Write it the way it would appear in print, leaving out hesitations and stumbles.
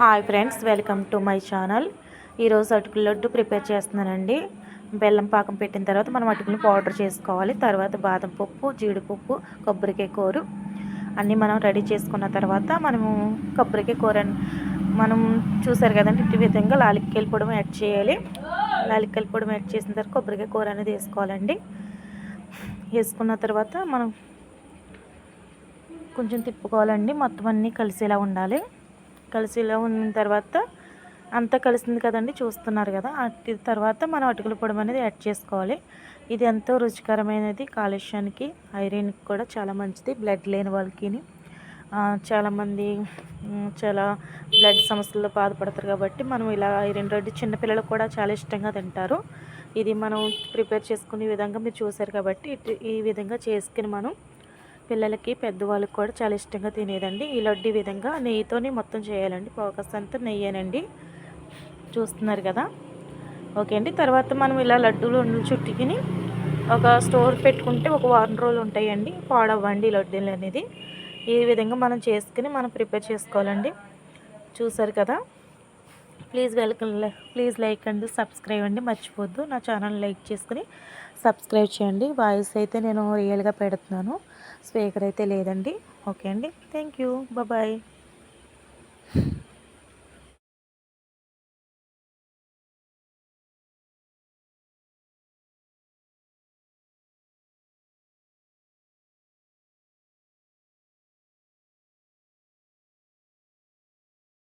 Hi friends, welcome to my channel. ఈరోజు అటుకుల laddu prepare చేస్తున్నానండి. బెల్లం పాకం పెట్టిన తర్వాత మనం అటుకులు పౌడర్ చేసుకోవాలి. తర్వాత బాదం పప్పు, జీడిపప్పు, కొబ్బరికాయ కూర అన్నీ మనం రెడీ చేసుకున్న తర్వాత మనము కొబ్బరికాయ కూర మనం చూసారు కదండి, ఈ విధంగా లాలిక్కాయల పొడి యాడ్ చేయాలి. లాలిక్కాయల పొడి యాడ్ చేసిన తర్వాత కొబ్బరికాయ కూర అనేది వేసుకోవాలండి. వేసుకున్న తర్వాత మనం కొంచెం తిప్పుకోవాలండి. మొత్తం అన్నీ కలిసేలా ఉండాలి. కలిసిలా ఉన్న తర్వాత అంతా కలిసింది కదండి, చూస్తున్నారు కదా. అటు తర్వాత మనం అటుకుల పొడి అనేది యాడ్ చేసుకోవాలి. ఇది ఎంతో రుచికరమైనది, కాలుష్యానికి ఐరన్కి కూడా చాలా మంచిది. బ్లడ్ లేని వాళ్ళకి చాలామంది చాలా బ్లడ్ సమస్యలతో బాధపడతారు కాబట్టి మనం ఇలా ఐరన్ రెడ్డి చిన్నపిల్లలకు కూడా చాలా ఇష్టంగా తింటారు. ఇది మనం ప్రిపేర్ చేసుకునే విధంగా మీరు చూసారు కాబట్టి ఈ విధంగా చేసుకుని మనం పిల్లలకి పెద్దవాళ్ళకి కూడా చాలా ఇష్టంగా తినేదండి. ఈ లడ్డు ఈ విధంగా నెయ్యితోనే మొత్తం చేయాలండి. ఫోకస్ అంతా నెయ్యేనండి, చూస్తున్నారు కదా. ఓకే అండి. తర్వాత మనం ఇలా లడ్డూలు చుట్టుకుని ఒక స్టోర్ పెట్టుకుంటే ఒక వారం రోజులు ఉంటాయండి, పాడవ్వండి లడ్డూలు అనేది. ఈ విధంగా మనం చేసుకుని మనం ప్రిపేర్ చేసుకోవాలండి. చూసారు కదా. ప్లీజ్ లైక్ అండి, సబ్స్క్రైబ్ అండి, మర్చిపోద్దు. నా ఛానల్ లైక్ చేసుకుని సబ్స్క్రైబ్ చేయండి. వాయిస్ అయితే నేను రియల్గా పెడుతున్నాను, స్పీకర్ అయితే లేదండి. ఓకే అండి. Thank you. బాయ్.